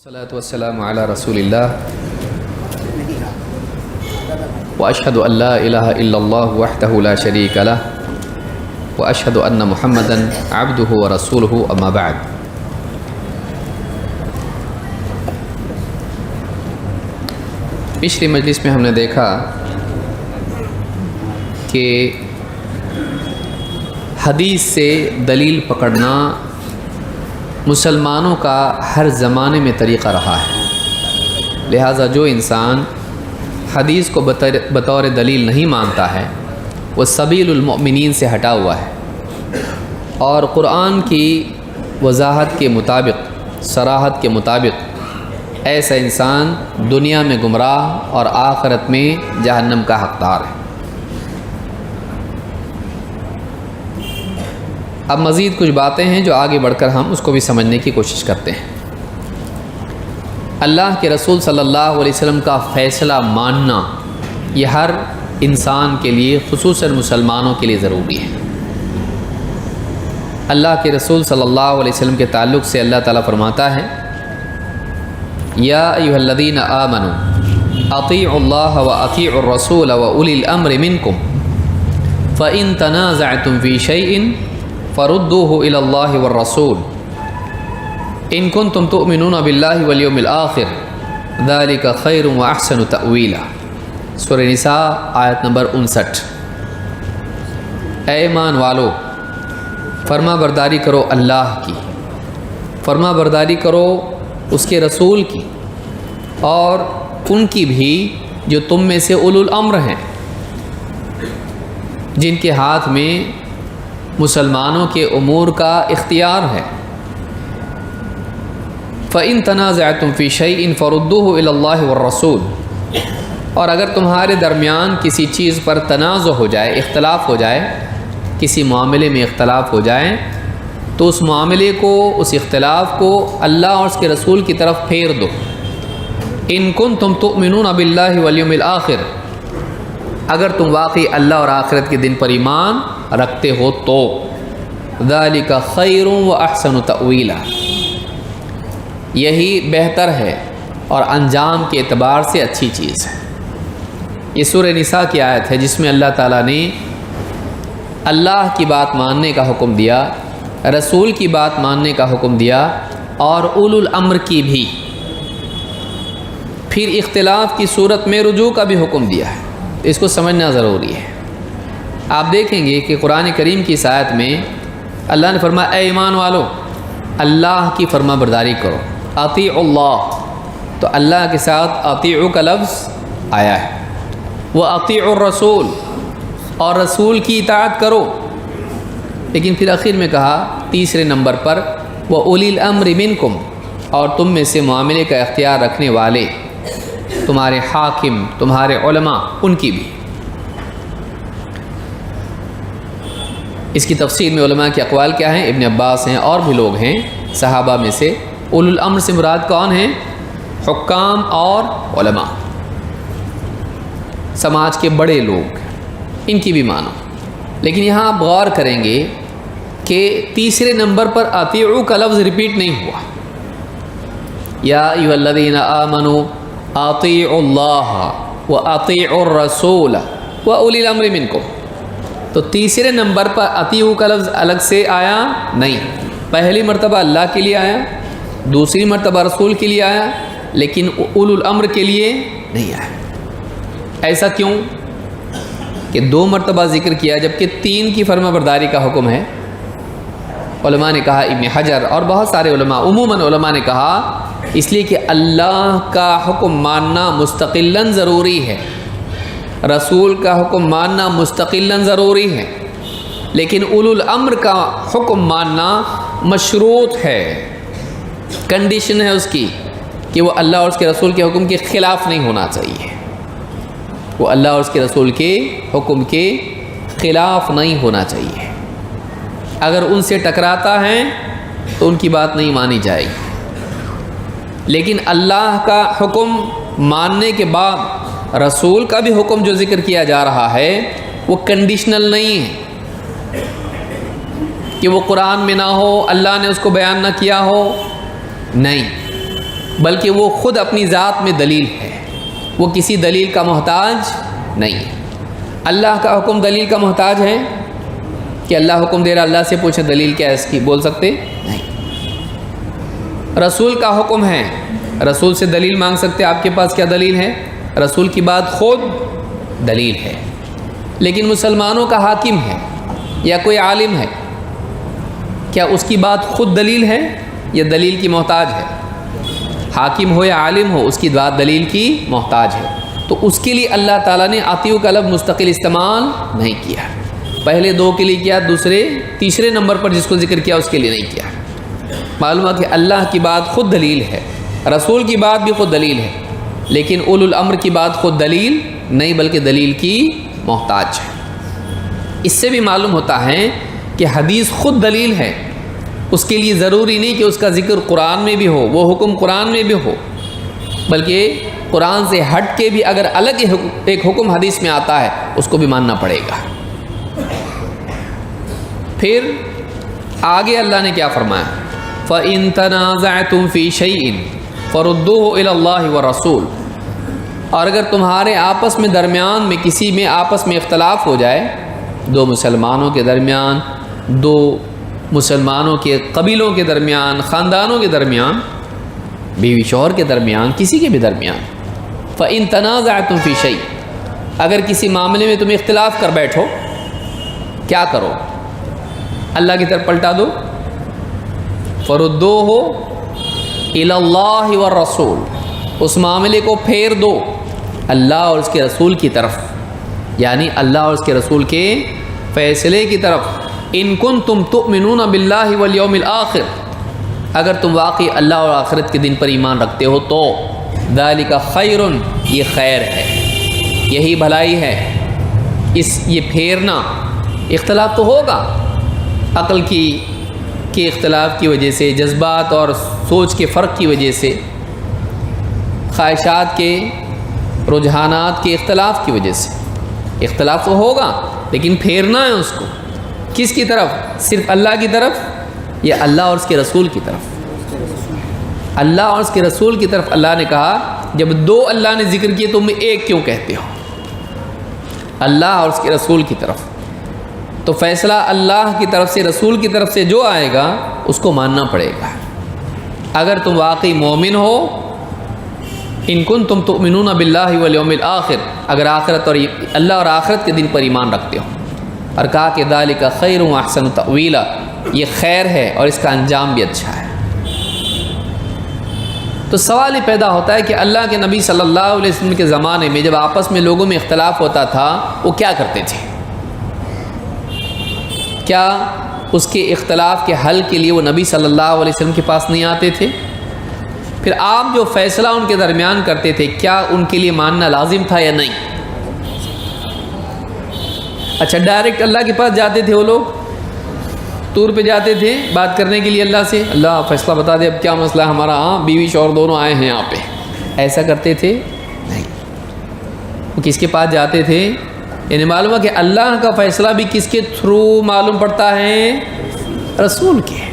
والصلاة والسلام على رسول الله وأشهد أن لا إله إلا الله وحده لا شريك له وأشهد أن محمدا عبده ورسوله أما بعد. پچھلی مجلس میں ہم نے دیکھا کہ حدیث سے دلیل پکڑنا مسلمانوں کا ہر زمانے میں طریقہ رہا ہے، لہٰذا جو انسان حدیث کو بطور دلیل نہیں مانتا ہے وہ سبیل المؤمنین سے ہٹا ہوا ہے، اور قرآن کی وضاحت کے مطابق، صراحت کے مطابق ایسا انسان دنیا میں گمراہ اور آخرت میں جہنم کا حقدار ہے۔ اب مزید کچھ باتیں ہیں جو آگے بڑھ کر ہم اس کو بھی سمجھنے کی کوشش کرتے ہیں۔ اللہ کے رسول صلی اللہ علیہ وسلم کا فیصلہ ماننا یہ ہر انسان کے لیے، خصوصاً مسلمانوں کے لیے ضروری ہے۔ اللہ کے رسول صلی اللہ علیہ وسلم کے تعلق سے اللہ تعالیٰ فرماتا ہے: یا ایھا الذین آمنوا اطیعوا اللہ واطیعوا الرسول واولی الامر منکم فإن تنازعتم فی شیء فردوه الی اللہ والرسول ان کنتم تؤمنون باللہ والیوم الآخر ذلک خیر واحسن تأویلا۔ سورہ نساء آیت نمبر 59۔ اے ایمان والو، فرما برداری کرو اللہ کی، فرما برداری کرو اس کے رسول کی، اور ان کی بھی جو تم میں سے اولو الامر ہیں، جن کے ہاتھ میں مسلمانوں کے امور کا اختیار ہے۔ فَإِن تَنَازَعْتُمْ فِي شَيْءٍ فَرُدُّوهُ إِلَى اللَّهِ وَالرَّسُولِ، اور اگر تمہارے درمیان کسی چیز پر تنازع ہو جائے، اختلاف ہو جائے، کسی معاملے میں اختلاف ہو جائے، تو اس معاملے کو، اس اختلاف کو اللہ اور اس کے رسول کی طرف پھیر دو۔ ان کنتم تؤمنون باللہ والیوم الآخر، اگر تم واقعی اللہ اور آخرت کے دن پر ایمان رکھتے ہو تو۔ ذالک خیر واحسن تأویلا، یہی بہتر ہے اور انجام کے اعتبار سے اچھی چیز ہے۔ یہ سورہ نساء کی آیت ہے جس میں اللہ تعالیٰ نے اللہ کی بات ماننے کا حکم دیا، رسول کی بات ماننے کا حکم دیا، اور اولو الامر کی بھی، پھر اختلاف کی صورت میں رجوع کا بھی حکم دیا ہے۔ اس کو سمجھنا ضروری ہے۔ آپ دیکھیں گے کہ قرآن کریم کی اس آیت میں اللہ نے فرمایا: اے ایمان والو، اللہ کی فرما برداری کرو، اطیعوا اللہ، تو اللہ کے ساتھ اطیعوا کا لفظ آیا ہے، واطیعوا الرسول، اور رسول کی اطاعت کرو، لیکن پھر آخر میں کہا تیسرے نمبر پر وَأُولِي الْأَمْرِ مِنْكُمْ، اور تم میں سے معاملے کا اختیار رکھنے والے، تمہارے حاکم، تمہارے علماء، ان کی بھی۔ اس کی تفسیر میں علماء کے اقوال کیا ہیں؟ ابن عباس ہیں اور بھی لوگ ہیں صحابہ میں سے۔ اولو الامر سے مراد کون ہیں؟ حکام اور علماء، سماج کے بڑے لوگ، ان کی بھی مانو۔ لیکن یہاں آپ غور کریں گے کہ تیسرے نمبر پر اطیعوا کا لفظ ریپیٹ نہیں ہوا۔ یا ایھا الذین آمنوا اطیعوا اللہ واطیعوا الرسول واولی الامر منکم، تو تیسرے نمبر پر اطیعوا کا لفظ الگ سے آیا نہیں، پہلی مرتبہ اللہ کے لیے آیا، دوسری مرتبہ رسول کے لیے آیا، لیکن اولو الامر کے لیے نہیں آیا۔ ایسا کیوں کہ 2 مرتبہ ذکر کیا جبکہ 3 کی فرما برداری کا حکم ہے؟ علماء نے کہا، ابن حجر اور بہت سارے علماء، عموماً علماء نے کہا اس لیے کہ اللہ کا حکم ماننا مستقلاً ضروری ہے، رسول کا حکم ماننا مستقلاً ضروری ہے، لیکن اولو الامر کا حکم ماننا مشروط ہے، کنڈیشن ہے اس کی کہ وہ اللہ اور اس کے رسول کے حکم کے خلاف نہیں ہونا چاہیے، وہ اللہ اور اس کے رسول کے حکم کے خلاف نہیں ہونا چاہیے۔ اگر ان سے ٹکراتا ہے تو ان کی بات نہیں مانی جائے گی، لیکن اللہ کا حکم ماننے کے بعد رسول کا بھی حکم جو ذکر کیا جا رہا ہے وہ کنڈیشنل نہیں ہے کہ وہ قرآن میں نہ ہو، اللہ نے اس کو بیان نہ کیا ہو، نہیں، بلکہ وہ خود اپنی ذات میں دلیل ہے، وہ کسی دلیل کا محتاج نہیں ہے۔ اللہ کا حکم دلیل کا محتاج ہے کہ اللہ حکم دے رہا، اللہ سے پوچھیں دلیل کیا ہے اس کی، بول سکتے نہیں۔ رسول کا حکم ہے، رسول سے دلیل مانگ سکتے آپ کے پاس کیا دلیل ہے؟ رسول کی بات خود دلیل ہے۔ لیکن مسلمانوں کا حاکم ہے یا کوئی عالم ہے، کیا اس کی بات خود دلیل ہے یا دلیل کی محتاج ہے؟ حاکم ہو یا عالم ہو، اس کی بات دلیل کی محتاج ہے۔ تو اس کے لیے اللہ تعالیٰ نے اطیعوا کا لفظ مستقل استعمال نہیں کیا، پہلے دو کے لیے کیا، تیسرے نمبر پر جس کو ذکر کیا اس کے لیے نہیں کیا۔ معلوم ہے کہ اللہ کی بات خود دلیل ہے، رسول کی بات بھی خود دلیل ہے، لیکن اولو الامر کی بات خود دلیل نہیں بلکہ دلیل کی محتاج ہے۔ اس سے بھی معلوم ہوتا ہے کہ حدیث خود دلیل ہے، اس کے لیے ضروری نہیں کہ اس کا ذکر قرآن میں بھی ہو، وہ حکم قرآن میں بھی ہو، بلکہ قرآن سے ہٹ کے بھی اگر الگ ایک حکم حدیث میں آتا ہے اس کو بھی ماننا پڑے گا۔ پھر آگے اللہ نے کیا فرمایا؟ فَإِن تَنَازَعْتُمْ فِي شَيْءٍ فَرُدُّوهُ إِلَى اللَّهِ وَالرَّسُولِ، اور اگر تمہارے آپس میں درمیان میں کسی میں آپس میں اختلاف ہو جائے، دو مسلمانوں کے درمیان، دو مسلمانوں کے قبیلوں کے درمیان، خاندانوں کے درمیان، بیوی شوہر کے درمیان، کسی کے بھی درمیان، فَإِن تَنَازَعْتُمْ فِي شَيْءٍ، اگر کسی معاملے میں تم اختلاف کر بیٹھو، کیا کرو؟ اللہ کی طرف پلٹا دو، فَرُدُّوهُ إِلَى اللَّهِ وَالرَّسُولِ، اس معاملے کو پھیر دو اللہ اور اس کے رسول کی طرف، یعنی اللہ اور اس کے رسول کے فیصلے کی طرف۔ ان کنتم تؤمنون باللہ والیوم الآخر، اگر تم واقعی اللہ اور آخرت کے دن پر ایمان رکھتے ہو تو، ذالک خیر، یہ خیر ہے، یہی بھلائی ہے۔ یہ پھیرنا، اختلاف تو ہوگا عقل کے اختلاف کی وجہ سے، جذبات اور سوچ کے فرق کی وجہ سے، خواہشات کے رجحانات کے اختلاف کی وجہ سے اختلاف تو ہوگا، لیکن پھیرنا ہے اس کو کس کی طرف؟ صرف اللہ کی طرف یا اللہ اور اس کے رسول کی طرف؟ اللہ اور اس کے رسول کی طرف۔ اللہ نے کہا جب دو اللہ نے ذکر کیے تم ایک کیوں کہتے ہو؟ اللہ اور اس کے رسول کی طرف، تو فیصلہ اللہ کی طرف سے، رسول کی طرف سے جو آئے گا اس کو ماننا پڑے گا۔ اگر تم واقعی مومن ہو، ان کنتم تؤمنون باللہ والیوم الآخر، اگر آخرت اور اللہ اور آخرت کے دن پر ایمان رکھتے ہو، اور کہا کہ ذالک خیر و احسن تأویلا، یہ خیر ہے اور اس کا انجام بھی اچھا ہے۔ تو سوال یہ پیدا ہوتا ہے کہ اللہ کے نبی صلی اللہ علیہ وسلم کے زمانے میں جب آپس میں لوگوں میں اختلاف ہوتا تھا وہ کیا کرتے تھے؟ کیا اس کے اختلاف کے حل کے لیے وہ نبی صلی اللہ علیہ وسلم کے پاس نہیں آتے تھے؟ پھر آپ جو فیصلہ ان کے درمیان کرتے تھے کیا ان کے لیے ماننا لازم تھا یا نہیں؟ اچھا، ڈائریکٹ اللہ کے پاس جاتے تھے وہ لوگ، طور پہ جاتے تھے بات کرنے کے لیے اللہ سے، اللہ فیصلہ بتا دے اب کیا مسئلہ ہے ہمارا، ہاں بیوی شوہر دونوں آئے ہیں یہاں پہ، ایسا کرتے تھے؟ نہیں۔ وہ کس کے پاس جاتے تھے؟ یعنی معلوم ہے کہ اللہ کا فیصلہ بھی کس کے تھرو معلوم پڑتا ہے؟ رسول کے۔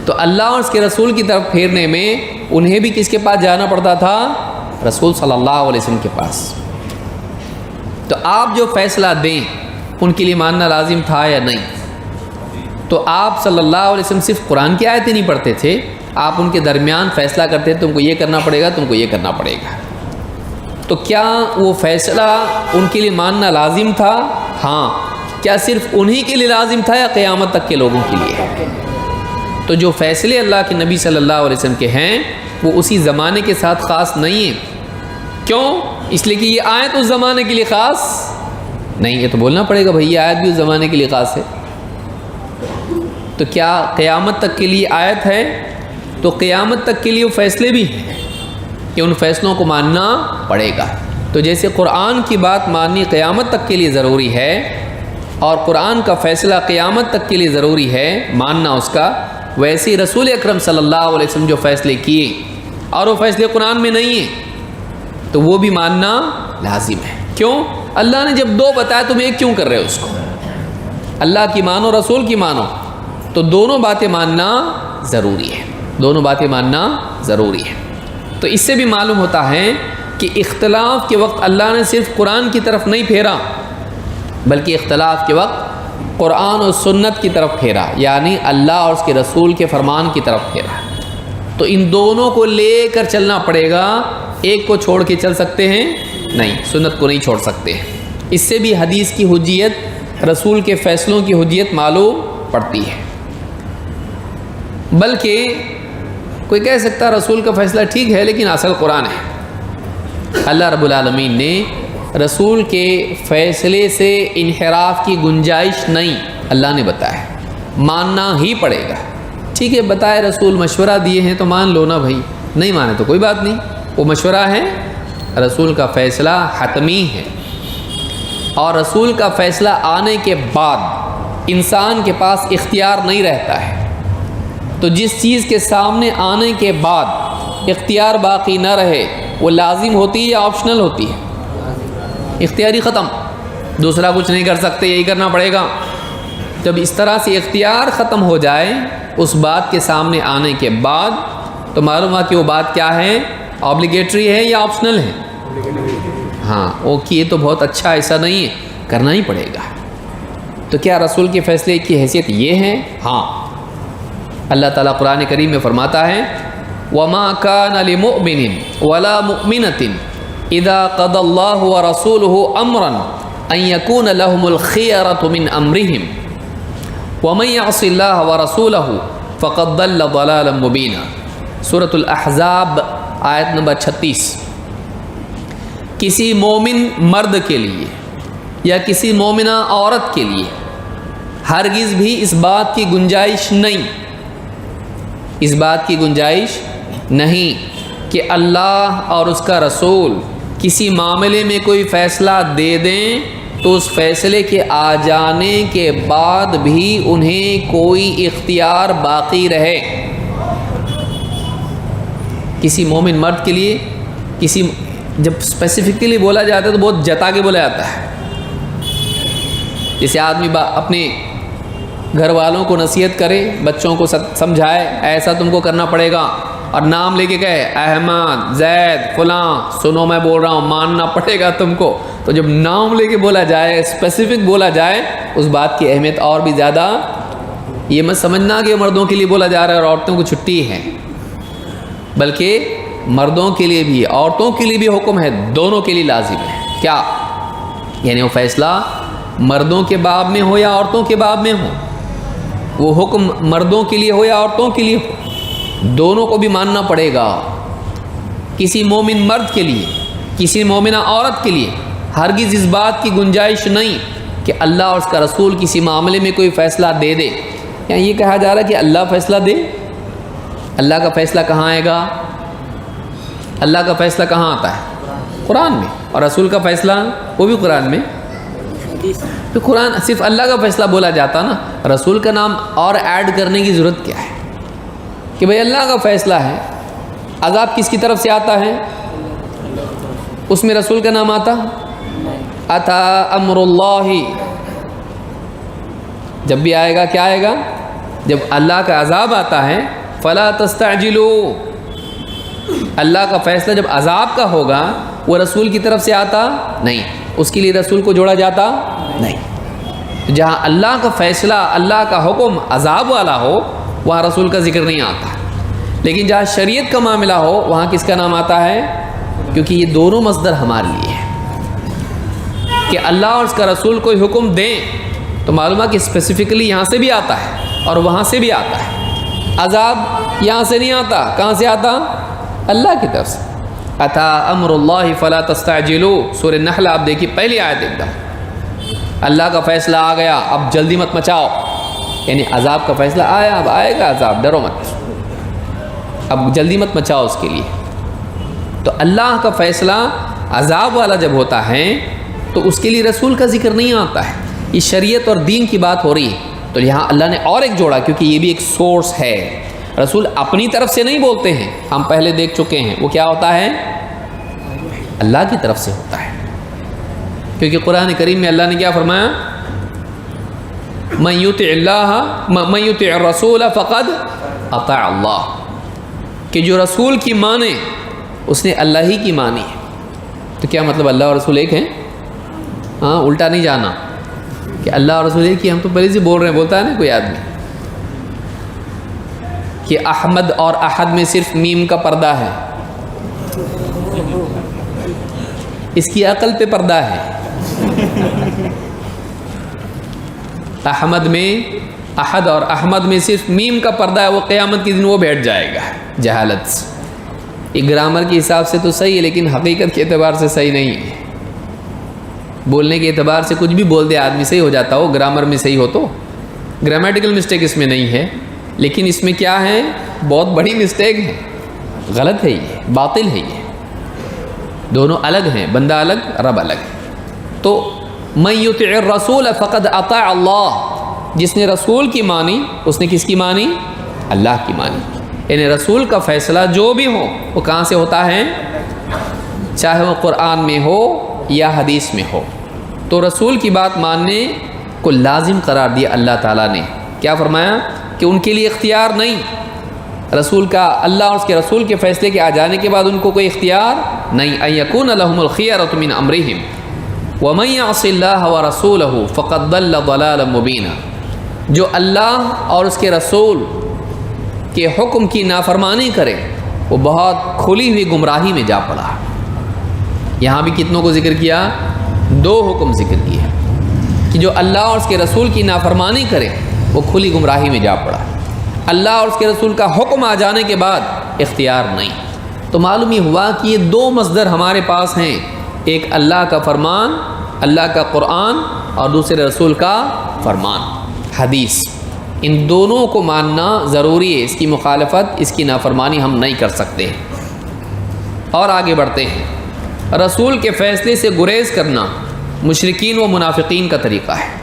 تو اللہ اور اس کے رسول کی طرف پھیرنے میں انہیں بھی کس کے پاس جانا پڑتا تھا؟ رسول صلی اللہ علیہ وسلم کے پاس۔ تو آپ جو فیصلہ دیں ان کے لیے ماننا لازم تھا یا نہیں؟ تو آپ صلی اللہ علیہ وسلم صرف قرآن کی آیتیں نہیں پڑھتے تھے، آپ ان کے درمیان فیصلہ کرتے تھے، تم کو یہ کرنا پڑے گا، تم کو یہ کرنا پڑے گا۔ تو کیا وہ فیصلہ ان کے لیے ماننا لازم تھا؟ ہاں۔ کیا صرف انہی کے لیے لازم تھا یا قیامت تک کے لوگوں کے لیے؟ تو جو فیصلے اللہ کے نبی صلی اللہ علیہ وسلم کے ہیں وہ اسی زمانے کے ساتھ خاص نہیں ہیں۔ کیوں؟ اس لیے کہ یہ آیت اس زمانے کے لیے خاص نہیں، یہ تو بولنا پڑے گا بھائی یہ آیت بھی اس زمانے کے لیے خاص ہے۔ تو کیا قیامت تک کے لیے آیت ہے؟ تو قیامت تک کے لیے وہ فیصلے بھی ہیں کہ ان فیصلوں کو ماننا پڑے گا۔ تو جیسے قرآن کی بات ماننی قیامت تک کے لیے ضروری ہے اور قرآن کا فیصلہ قیامت تک کے لیے ضروری ہے ماننا اس کا، ویسے رسول اکرم صلی اللہ علیہ وسلم جو فیصلے کیے اور وہ فیصلے قرآن میں نہیں ہیں تو وہ بھی ماننا لازم ہے۔ کیوں؟ اللہ نے جب دو بتایا تم ایک کیوں کر رہے ہو اس کو؟ اللہ کی مانو، رسول کی مانو، تو دونوں باتیں ماننا ضروری ہے۔ دونوں باتیں ماننا ضروری ہے۔ تو اس سے بھی معلوم ہوتا ہے کہ اختلاف کے وقت اللہ نے صرف قرآن کی طرف نہیں پھیرا، بلکہ اختلاف کے وقت قرآن اور سنت کی طرف پھیرا، یعنی اللہ اور اس کے رسول کے فرمان کی طرف پھیرا۔ تو ان دونوں کو لے کر چلنا پڑے گا، ایک کو چھوڑ کے چل سکتے ہیں نہیں، سنت کو نہیں چھوڑ سکتے۔ اس سے بھی حدیث کی حجیت، رسول کے فیصلوں کی حجیت معلوم پڑتی ہے۔ بلکہ کوئی کہہ سکتا رسول کا فیصلہ ٹھیک ہے لیکن اصل قرآن ہے۔ اللہ رب العالمین نے رسول کے فیصلے سے انحراف کی گنجائش نہیں، اللہ نے بتایا، ماننا ہی پڑے گا۔ ٹھیک ہے، بتائے رسول مشورہ دیے ہیں تو مان لو نا بھائی، نہیں مانے تو کوئی بات نہیں، وہ مشورہ ہے، رسول کا فیصلہ حتمی ہے۔ اور رسول کا فیصلہ آنے کے بعد انسان کے پاس اختیار نہیں رہتا ہے۔ تو جس چیز کے سامنے آنے کے بعد اختیار باقی نہ رہے، وہ لازم ہوتی ہے یا آپشنل ہوتی ہے؟ اختیاری ختم، دوسرا کچھ نہیں کر سکتے، یہی کرنا پڑے گا۔ جب اس طرح سے اختیار ختم ہو جائے اس بات کے سامنے آنے کے بعد، تو معلوم ہے کہ وہ بات کیا ہے، آبلیگیٹری ہے یا آپشنل ہے؟ ہاں، وہ کیے تو بہت اچھا، ایسا نہیں ہے، کرنا ہی پڑے گا۔ تو کیا رسول کے فیصلے کی حیثیت یہ ہے؟ ہاں، اللہ تعالیٰ قرآن کریم میں فرماتا ہے وَمَا كَانَ لِمُؤْمِنٍ وَلَا مُؤْمِنَةٍ إِذَا قَضَى اللَّهُ وَرَسُولُهُ أَمْرًا أَن يَكُونَ لَهُمُ الْخِيَرَةُ مِنْ أَمْرِهِمْ وَمَن يَعْصِ اللَّهَ وَرَسُولَهُ فَقَدْ ضَلَّ ضَلَالًا مُبِينًا۔ سورۃ الاحزاب آیت نمبر 36۔ کسی مومن مرد کے لیے یا کسی مومنہ عورت کے لیے ہرگز بھی اس بات کی گنجائش نہیں، اس بات کی گنجائش نہیں کہ اللہ اور اس کا رسول کسی معاملے میں کوئی فیصلہ دے دیں تو اس فیصلے کے آ جانے کے بعد بھی انہیں کوئی اختیار باقی رہے۔ کسی مومن مرد کے لیے، کسی جب اسپیسیفکلی بولا جاتا ہے تو بہت جتا کے بولا جاتا ہے۔ جیسے آدمی اپنے گھر والوں کو نصیحت کرے، بچوں کو سمجھائے ایسا تم کو کرنا پڑے گا، اور نام لے کے کہے احمد، زید، فلاں، سنو میں بول رہا ہوں، ماننا پڑے گا تم کو۔ تو جب نام لے کے بولا جائے، اسپیسیفک بولا جائے، اس بات کی اہمیت اور بھی زیادہ۔ یہ مت سمجھنا کہ مردوں کے لیے بولا جا رہا ہے اور عورتوں کو چھٹی ہے، بلکہ مردوں کے لیے بھی عورتوں کے لیے بھی حکم ہے، دونوں کے لیے لازم ہے۔ کیا یعنی وہ فیصلہ مردوں کے باب میں ہو یا عورتوں کے باب میں ہو، وہ حکم مردوں کے لیے ہو یا عورتوں کے لیے ہو، دونوں کو بھی ماننا پڑے گا۔ کسی مومن مرد کے لیے، کسی مومنہ عورت کے لیے ہرگز اس بات کی گنجائش نہیں کہ اللہ اور اس کا رسول کسی معاملے میں کوئی فیصلہ دے دے۔ یعنی یہ کہا جا رہا ہے کہ اللہ فیصلہ دے، اللہ کا فیصلہ کہاں آئے گا؟ اللہ کا فیصلہ کہاں آتا ہے؟ قرآن میں، اور رسول کا فیصلہ وہ بھی قرآن میں۔ تو قرآن صرف اللہ کا فیصلہ بولا جاتا نا، رسول کا نام اور ایڈ کرنے کی ضرورت کیا ہے؟ کہ بھئی اللہ کا فیصلہ ہے، عذاب کس کی طرف سے آتا ہے؟ اس میں رسول کا نام آتا؟ اتا امر اللہ، جب بھی آئے گا کیا آئے گا؟ جب اللہ کا عذاب آتا ہے فلا تستعجلوا، اللہ کا فیصلہ جب عذاب کا ہوگا وہ رسول کی طرف سے آتا نہیں، اس کے لیے رسول کو جوڑا جاتا نہیں۔ جہاں اللہ کا فیصلہ، اللہ کا حکم عذاب والا ہو وہاں رسول کا ذکر نہیں آتا، لیکن جہاں شریعت کا معاملہ ہو وہاں کس کا نام آتا ہے؟ کیونکہ یہ دونوں مصدر ہمارے لیے ہیں کہ اللہ اور اس کا رسول کوئی حکم دیں تو معلوم ہے کہ اسپیسیفکلی یہاں سے بھی آتا ہے اور وہاں سے بھی آتا ہے۔ عذاب یہاں سے نہیں آتا، کہاں سے آتا؟ اللہ کی طرف سے۔ اتا امر اللہ فلا تستعجلوا، سورہ نحل آپ دیکھیے پہلی آیت ایک دم، اللہ کا فیصلہ آ گیا اب جلدی مت مچاؤ، یعنی عذاب کا فیصلہ آیا، اب آئے گا عذاب، ڈرو مت، اب جلدی مت مچاؤ اس کے لیے۔ تو اللہ کا فیصلہ عذاب والا جب ہوتا ہے تو اس کے لیے رسول کا ذکر نہیں آتا ہے، یہ شریعت اور دین کی بات ہو رہی ہے۔ تو یہاں اللہ نے اور ایک جوڑا، کیونکہ یہ بھی ایک سورس ہے، رسول اپنی طرف سے نہیں بولتے ہیں، ہم پہلے دیکھ چکے ہیں وہ کیا ہوتا ہے؟ اللہ کی طرف سے ہوتا ہے، کیونکہ قرآن کریم میں اللہ نے کیا فرمایا؟ من یطع الرسول فقد اطاع اللہ، کہ جو رسول کی مانے اس نے اللہ ہی کی مانی ہے۔ تو کیا مطلب اللہ اور رسول ایک ہیں؟ ہاں، الٹا نہیں جانا کہ اللہ اور رسول ایک ہی، ہم تو پہلے سے بول رہے ہیں، بولتا ہے نا کوئی آدمی کہ احمد اور احد میں صرف میم کا پردہ ہے، اس کی عقل پہ پردہ ہے۔ احمد میں، احد اور احمد میں صرف میم کا پردہ ہے، وہ قیامت کے دن وہ بیٹھ جائے گا جہالت سے۔ یہ گرامر کے حساب سے تو صحیح ہے، لیکن حقیقت کے اعتبار سے صحیح نہیں ہے۔ بولنے کے اعتبار سے کچھ بھی بول دے آدمی صحیح ہو جاتا ہو، گرامر میں صحیح ہو تو گرامیٹیکل مسٹیک اس میں نہیں ہے، لیکن اس میں کیا ہے؟ بہت بڑی مسٹیک ہے، غلط ہے، یہ باطل ہے، یہ دونوں الگ ہیں، بندہ الگ رب الگ۔ تو من یطع الرسول فقد اطاع اللہ، جس نے رسول کی مانی اس نے کس کی مانی؟ اللہ کی مانی۔ یعنی رسول کا فیصلہ جو بھی ہو وہ کہاں سے ہوتا ہے؟ چاہے وہ قرآن میں ہو یا حدیث میں ہو، تو رسول کی بات ماننے کو لازم قرار دیا اللہ تعالیٰ نے۔ کیا فرمایا؟ کہ ان کے لیے اختیار نہیں، رسول کا، اللہ اور اس کے رسول کے فیصلے کے آ جانے کے بعد ان کو کوئی اختیار نہیں۔ ان یکون لهم الخیرۃ من امرہم ومن یعص اللہ ورسولہ فقد ضل ضلالا مبینا۔ جو اللہ اور اس کے رسول کے حکم کی نافرمانی کرے وہ بہت کھلی ہوئی گمراہی میں جا پڑا۔ یہاں بھی کتنوں کو ذکر کیا؟ دو حکم ذکر کیے کہ جو اللہ اور اس کے رسول کی نافرمانی کرے وہ کھلی گمراہی میں جا پڑا۔ اللہ اور اس کے رسول کا حکم آ جانے کے بعد اختیار نہیں۔ تو معلوم یہ ہوا کہ یہ دو مصدر ہمارے پاس ہیں، ایک اللہ کا فرمان، اللہ کا قرآن، اور دوسرے رسول کا فرمان، حدیث۔ ان دونوں کو ماننا ضروری ہے، اس کی مخالفت، اس کی نافرمانی ہم نہیں کر سکتے۔ اور آگے بڑھتے ہیں۔ رسول کے فیصلے سے گریز کرنا مشرکین و منافقین کا طریقہ ہے۔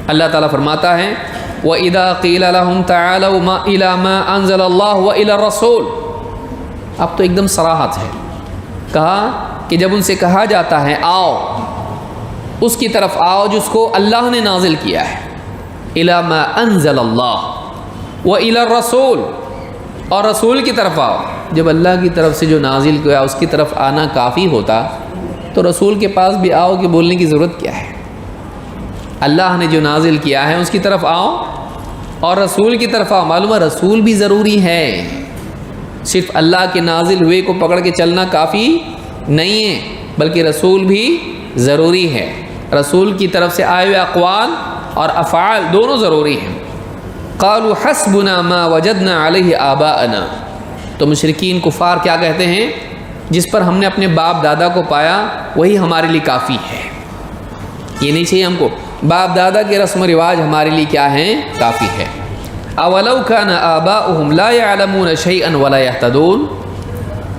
اللہ تعالیٰ فرماتا ہے وَإِذَا قِيلَ لَهُمْ تَعَالَوْا إِلَى مَا أَنزَلَ اللَّهُ وَإِلَى الرَّسُولِ، اب تو ایک دم صراحت ہے، کہا کہ جب ان سے کہا جاتا ہے آؤ، اس کی طرف آؤ جس کو اللہ نے نازل کیا ہے، إِلَى مَا أَنزَلَ اللَّهُ وَإِلَى الرَّسُولِ، اور رسول کی طرف آؤ۔ جب اللہ کی طرف سے جو نازل کیا اس کی طرف آنا کافی ہوتا تو رسول کے پاس بھی آؤ کہ بولنے کی ضرورت کیا ہے؟ اللہ نے جو نازل کیا ہے اس کی طرف آؤ اور رسول کی طرف آؤ۔ معلوم ہے رسول بھی ضروری ہے، صرف اللہ کے نازل ہوئے کو پکڑ کے چلنا کافی نہیں ہے، بلکہ رسول بھی ضروری ہے۔ رسول کی طرف سے آئے ہوئے اقوال اور افعال دونوں ضروری ہیں۔ قالوا حسبنا ما وجدنا علیہ آباءنا، تو مشرکین کفار کیا کہتے ہیں؟ جس پر ہم نے اپنے باپ دادا کو پایا وہی ہمارے لیے کافی ہے۔ یہ نہیں چاہیے ہم کو، باپ دادا کے رسم و رواج ہمارے لیے کیا ہیں؟ کافی ہے۔ اولو کان آباؤہم لا یعلمون شیئا ولا یہتدون،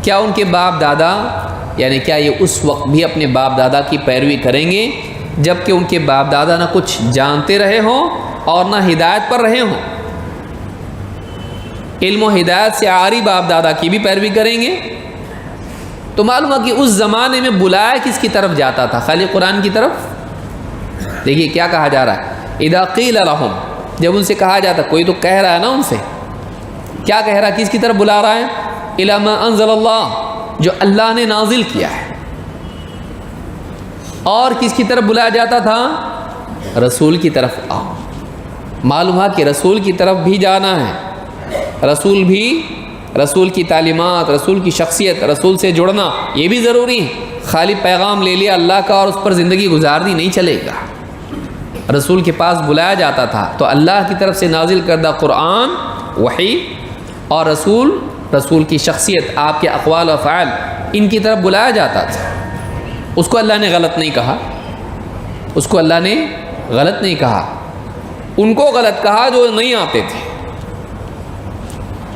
کیا ان کے باپ دادا، یعنی کیا یہ اس وقت بھی اپنے باپ دادا کی پیروی کریں گے جب کہ ان کے باپ دادا نہ کچھ جانتے رہے ہوں اور نہ ہدایت پر رہے ہوں؟ علم و ہدایت سے عاری باپ دادا کی بھی پیروی کریں گے؟ تو معلوم ہے کہ اس زمانے میں بلایا کس کی طرف جاتا تھا؟ خالی قرآن کی طرف۔ دیکھیے کیا کہا جا رہا ہے، اذا قیل لہم، جب ان سے کہا جاتا، کوئی تو کہہ رہا ہے نا ان سے، کیا کہہ رہا ہے؟ کس کی طرف بلا رہا ہے؟ الی ما انزل اللہ، جو اللہ نے نازل کیا ہے۔ اور کس کی طرف بلایا جاتا تھا؟ رسول کی طرف آؤ۔ معلوم ہے کہ رسول کی طرف بھی جانا ہے، رسول بھی، رسول کی تعلیمات، رسول کی شخصیت، رسول سے جڑنا یہ بھی ضروری ہے۔ خالی پیغام لے لیا اللہ کا اور اس پر زندگی گزار دی نہیں چلے گا۔ رسول کے پاس بلایا جاتا تھا تو اللہ کی طرف سے نازل کردہ قرآن، وحی، اور رسول کی شخصیت، آپ کے اقوال و افعال، ان کی طرف بلایا جاتا تھا۔ اس کو اللہ نے غلط نہیں کہا، اس کو اللہ نے غلط نہیں کہا، ان کو غلط کہا جو نہیں آتے تھے۔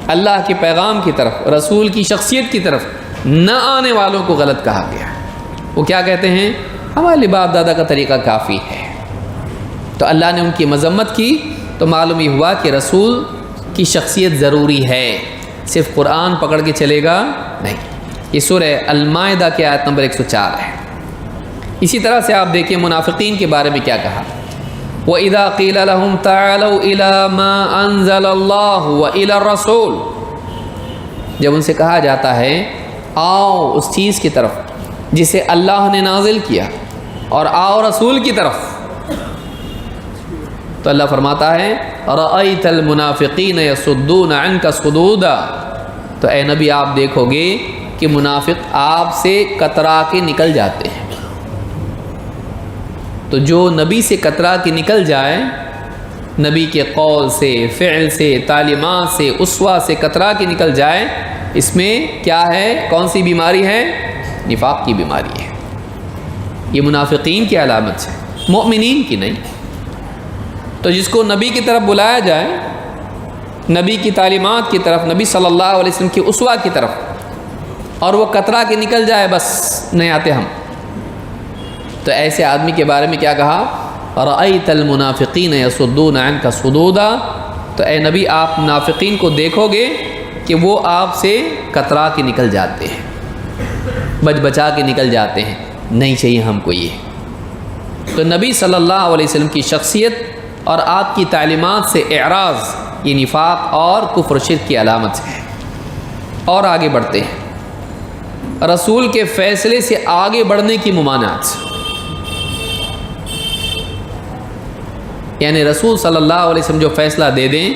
اللہ کے پیغام کی طرف، رسول کی شخصیت کی طرف نہ آنے والوں کو غلط کہا گیا۔ وہ کیا کہتے ہیں؟ ہمارے باپ دادا کا طریقہ کافی ہے۔ تو اللہ نے ان کی مذمت کی تو معلوم یہ ہوا کہ رسول کی شخصیت ضروری ہے، صرف قرآن پکڑ کے چلے گا نہیں۔ یہ سورہ المائدہ کی آیت نمبر 104 ہے۔ اسی طرح سے آپ دیکھیں منافقین کے بارے میں کیا کہا، وَإِذَا قِيلَ لَهُمْ تَعَالَوْا إِلَى مَا أَنزَلَ اللَّهُ وَإِلَى الرَّسُولِ، جب ان سے کہا جاتا ہے آؤ اس چیز کی طرف جسے اللہ نے نازل کیا اور آؤ رسول کی طرف، تو اللہ فرماتا ہے رأیت المنافقین یصدون عنک صدودا، تو اے نبی آپ دیکھو گے کہ منافق آپ سے کترا کے نکل جاتے ہیں۔ تو جو نبی سے کترا کے نکل جائے، نبی کے قول سے، فعل سے، تعلیمات سے، اسوہ سے کترا کے نکل جائے، اس میں کیا ہے؟ کون سی بیماری ہے؟ نفاق کی بیماری ہے۔ یہ منافقین کی علامت ہے، مؤمنین کی نہیں۔ تو جس کو نبی کی طرف بلایا جائے، نبی کی تعلیمات کی طرف، نبی صلی اللہ علیہ وسلم کی اسوہ کی طرف، اور وہ کترا کے نکل جائے، بس نہیں آتے ہم، تو ایسے آدمی کے بارے میں کیا کہا؟ رأیت المنافقین یصدون عنک صدودا، تو اے نبی آپ منافقین کو دیکھو گے کہ وہ آپ سے کترا کے نکل جاتے ہیں، بچ بچا کے نکل جاتے ہیں، نہیں چاہیے ہم کو یہ۔ تو نبی صلی اللہ علیہ وسلم کی شخصیت اور آپ کی تعلیمات سے اعراض یہ نفاق اور کفر و شرک کی علامت ہے۔ اور آگے بڑھتے ہیں، رسول کے فیصلے سے آگے بڑھنے کی ممانعت، یعنی رسول صلی اللہ علیہ وسلم جو فیصلہ دے دیں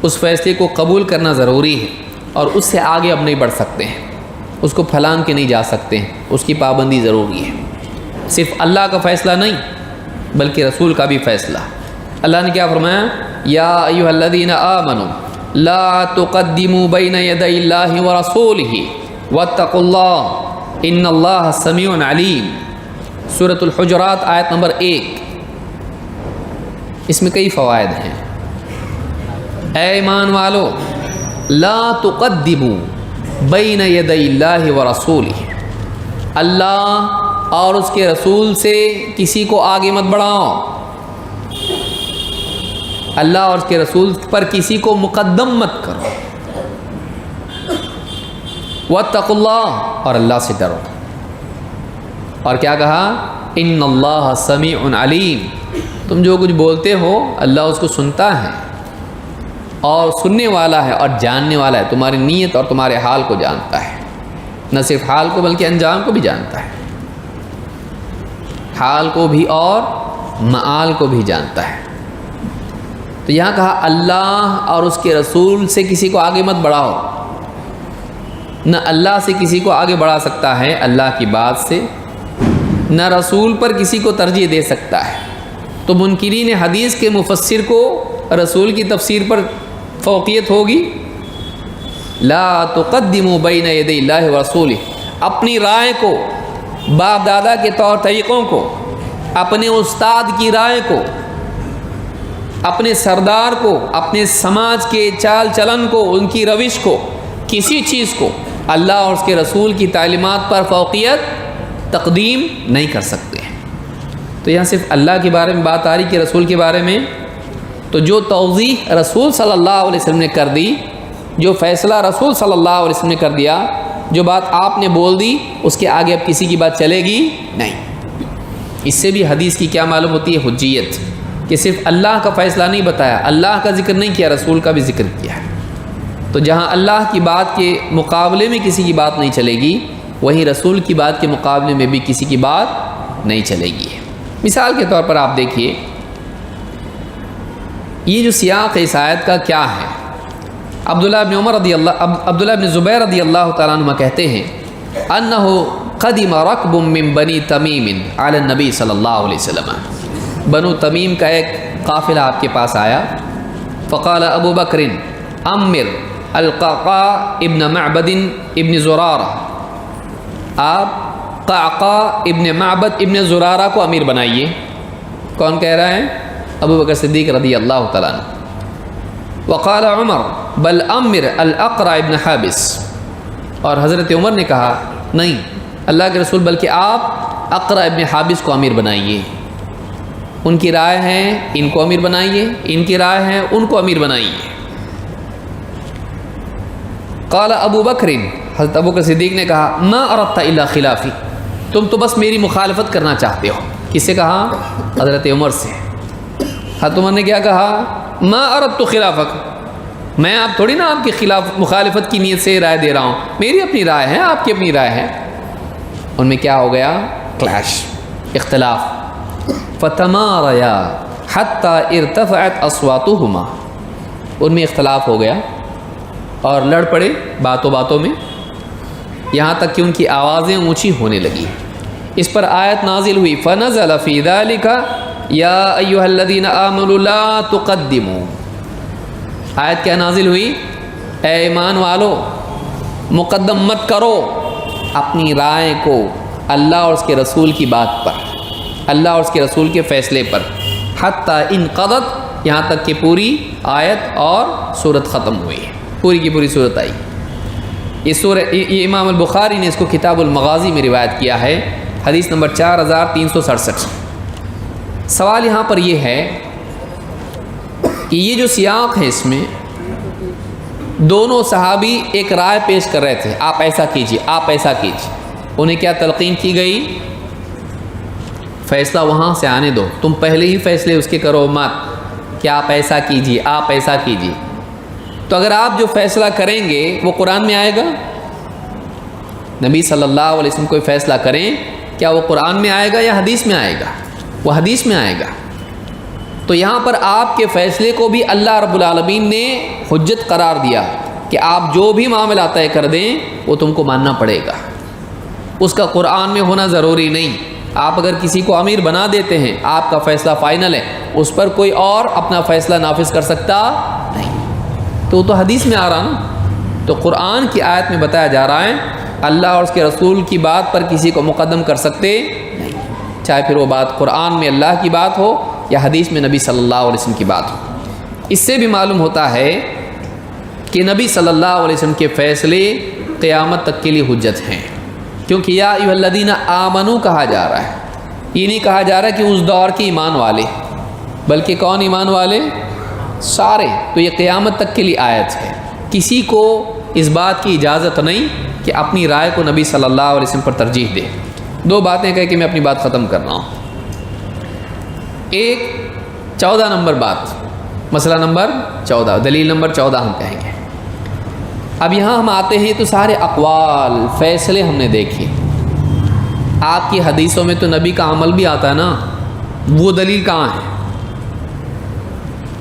اس فیصلے کو قبول کرنا ضروری ہے، اور اس سے آگے اب نہیں بڑھ سکتے ہیں، اس کو پھلان کے نہیں جا سکتے ہیں، اس کی پابندی ضروری ہے۔ صرف اللہ کا فیصلہ نہیں بلکہ رسول کا بھی فیصلہ۔ اللہ نے کیا فرمایا؟ یا ایھا الذین آمنوا لا تقدموا بین یدی اللہ ورسولہ واتقوا اللہ ان اللہ سمیع علیم، سورۃ الحجرات آیت نمبر 1۔ اس میں کئی فوائد ہیں۔ اے ایمان والو، لا تقدموا بین یدی اللہ ورسولہ، اللہ اور اس کے رسول سے کسی کو آگے مت بڑھاؤ، اللہ اور اس کے رسول پر کسی کو مقدم مت کرو۔ واتقوا اللہ، اور اللہ سے ڈرو۔ اور کیا کہا؟ ان اللہ سمیع علیم، تم جو کچھ بولتے ہو اللہ اس کو سنتا ہے اور سننے والا ہے اور جاننے والا ہے، تمہاری نیت اور تمہارے حال کو جانتا ہے، نہ صرف حال کو بلکہ انجام کو بھی جانتا ہے، حال کو بھی اور معال کو بھی جانتا ہے۔ تو یہاں کہا اللہ اور اس کے رسول سے کسی کو آگے مت بڑھاؤ، نہ اللہ سے کسی کو آگے بڑھا سکتا ہے اللہ کی بات سے، نہ رسول پر کسی کو ترجیح دے سکتا ہے۔ تو منکرین حدیث کے مفسر کو رسول کی تفسیر پر فوقیت ہوگی۔ لا تقدموا بین یدی اللہ ورسولہ، اپنی رائے کو، باپ دادا کے طور طریقوں کو، اپنے استاد کی رائے کو، اپنے سردار کو، اپنے سماج کے چال چلن کو، ان کی روش کو، کسی چیز کو اللہ اور اس کے رسول کی تعلیمات پر فوقیت تقدیم نہیں کر سکتے ہیں۔ تو یہاں صرف اللہ کے بارے میں بات آ رہی کہ رسول کے بارے میں، تو جو توضیح رسول صلی اللہ علیہ وسلم نے کر دی، جو فیصلہ رسول صلی اللہ علیہ وسلم نے کر دیا، جو بات آپ نے بول دی، اس کے آگے اب کسی کی بات چلے گی نہیں۔ اس سے بھی حدیث کی کیا معلوم ہوتی ہے؟ حجیت، کہ صرف اللہ کا فیصلہ نہیں بتایا، اللہ کا ذکر نہیں کیا، رسول کا بھی ذکر کیا ہے۔ تو جہاں اللہ کی بات کے مقابلے میں کسی کی بات نہیں چلے گی، وہیں رسول کی بات کے مقابلے میں بھی کسی کی بات نہیں چلے گی۔ مثال کے طور پر آپ دیکھیے، یہ جو سیاق ہے اس آیت کا کیا ہے؟ عبداللہ بن زبیر رضی اللہ تعالیٰ عنہ کہتے ہیں انہ قدم رکب من بنی تمیم علی النبی صلی اللہ علیہ وسلم، بنو تمیم کا ایک قافلہ آپ کے پاس آیا، فقال ابو بکر امر القعقاع ابن معبد ابن زرارہ، آپ قعقاع ابن معبد ابن زرارہ کو امیر بنائیے۔ کون کہہ رہا ہے؟ ابو بکر صدیق رضی اللہ تعالیٰ عنہ۔ وقال عمر بل امر الاقرع ابن حابس، اور حضرت عمر نے کہا نہیں اللہ کے رسول، بلکہ آپ اقرع ابن حابس کو امیر بنائیے، ان کی رائے ہے ان کو امیر بنائیے، ان کی رائے ہے ان کو امیر بنائیے۔ قال ابو بکر، حضرت ابو بکر صدیق نے کہا ما اردت الا خلافی، تم تو بس میری مخالفت کرنا چاہتے ہو۔ کس سے کہا؟ حضرت عمر سے۔ حضرت عمر نے کیا کہا؟ ما اردت خلافک، میں آپ تھوڑی نا آپ کے خلاف مخالفت کی نیت سے رائے دے رہا ہوں، میری اپنی رائے ہے، آپ کی اپنی رائے ہے۔ ان میں کیا ہو گیا؟ کلیش، اختلاف۔ فتماریا حتی ارتفعت اصواتہما، ان میں اختلاف ہو گیا اور لڑ پڑے باتوں باتوں میں، یہاں تک کہ ان کی آوازیں اونچی ہونے لگی۔ اس پر آیت نازل ہوئی، فنزل فی ذلک یا ایھا الذین آمنوا لا تقدموا۔ آیت کیا نازل ہوئی؟ اے ایمان والو، مقدم مت کرو اپنی رائے کو اللہ اور اس کے رسول کی بات پر، اللہ اور اس کے رسول کے فیصلے پر، حتی انقضت، یہاں تک کہ پوری آیت اور سورت ختم ہوئی، پوری کی پوری سورت آئی۔ یہ امام البخاری نے اس کو کتاب المغازی میں روایت کیا ہے، حدیث نمبر 4367۔ سوال یہاں پر یہ ہے کہ یہ جو سیاق ہے اس میں دونوں صحابی ایک رائے پیش کر رہے تھے، آپ ایسا کیجیے، آپ ایسا کیجیے۔ انہیں کیا تلقین کی گئی؟ فیصلہ وہاں سے آنے دو، تم پہلے ہی فیصلے اس کے کرو مت کہ آپ ایسا کیجیے، آپ ایسا کیجیے۔ تو اگر آپ جو فیصلہ کریں گے وہ قرآن میں آئے گا؟ نبی صلی اللہ علیہ وسلم کوئی فیصلہ کریں، کیا وہ قرآن میں آئے گا یا حدیث میں آئے گا؟ وہ حدیث میں آئے گا۔ تو یہاں پر آپ کے فیصلے کو بھی اللہ رب العالمین نے حجت قرار دیا کہ آپ جو بھی معاملہ طے کر دیں وہ تم کو ماننا پڑے گا، اس کا قرآن میں ہونا ضروری نہیں۔ آپ اگر کسی کو امیر بنا دیتے ہیں، آپ کا فیصلہ فائنل ہے، اس پر کوئی اور اپنا فیصلہ نافذ کر سکتا نہیں، تو وہ تو حدیث میں آ رہا نا۔ تو قرآن کی آیت میں بتایا جا رہا ہے اللہ اور اس کے رسول کی بات پر کسی کو مقدم کر سکتے نہیں، چاہے پھر وہ بات قرآن میں اللہ کی بات ہو یا حدیث میں نبی صلی اللہ علیہ وسلم کی بات ہو۔ اس سے بھی معلوم ہوتا ہے کہ نبی صلی اللہ علیہ وسلم کے فیصلے قیامت تک کے لیے حجت ہیں، کیونکہ یا ایھا الذین آمنوا کہا جا رہا ہے، یہ نہیں کہا جا رہا کہ اس دور کے ایمان والے، بلکہ کون ایمان والے؟ سارے۔ تو یہ قیامت تک کے لیے آیت ہے، کسی کو اس بات کی اجازت نہیں کہ اپنی رائے کو نبی صلی اللہ علیہ وسلم پر ترجیح دے۔ دو باتیں کہہ کے میں اپنی بات ختم کر رہا ہوں۔ ایک 14 نمبر بات، مسئلہ نمبر 14، دلیل نمبر 14 ہم کہیں گے۔ اب یہاں ہم آتے ہیں تو سارے اقوال، فیصلے ہم نے دیکھے، آپ کی حدیثوں میں تو نبی کا عمل بھی آتا ہے نا، وہ دلیل کہاں ہے؟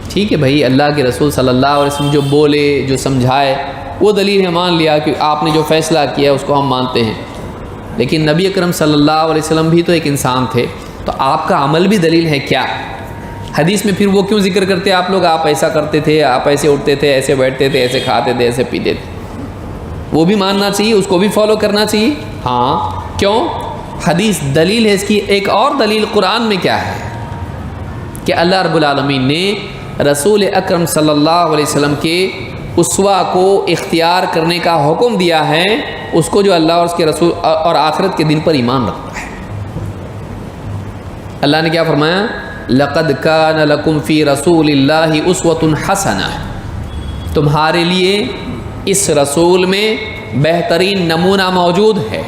ٹھیک ہے بھائی، اللہ کے رسول صلی اللہ علیہ وسلم جو بولے، جو سمجھائے، وہ دلیل ہے، مان لیا کہ آپ نے جو فیصلہ کیا اس کو ہم مانتے ہیں، لیکن نبی اکرم صلی اللہ علیہ وسلم بھی تو ایک انسان تھے، تو آپ کا عمل بھی دلیل ہے کیا؟ حدیث میں پھر وہ کیوں ذکر کرتے آپ لوگ، آپ ایسا کرتے تھے، آپ ایسے اٹھتے تھے، ایسے بیٹھتے تھے، ایسے کھاتے تھے، ایسے پیتے تھے؟ وہ بھی ماننا چاہیے، اس کو بھی فالو کرنا چاہیے۔ ہاں، کیوں؟ حدیث دلیل ہے اس کی۔ ایک اور دلیل قرآن میں کیا ہے کہ اللہ رب العالمین نے رسول اکرم صلی اللہ علیہ وسلم کے اسوہ کو اختیار کرنے کا حکم دیا ہے اس کو جو اللہ اور اس کے رسول اور آخرت کے دن پر ایمان رکھتا ہے۔ اللہ نے کیا فرمایا؟ لقد کان لکم فی رسول اللہ اسوۃ حسنہ، تمہارے لیے اس رسول میں بہترین نمونہ موجود ہے۔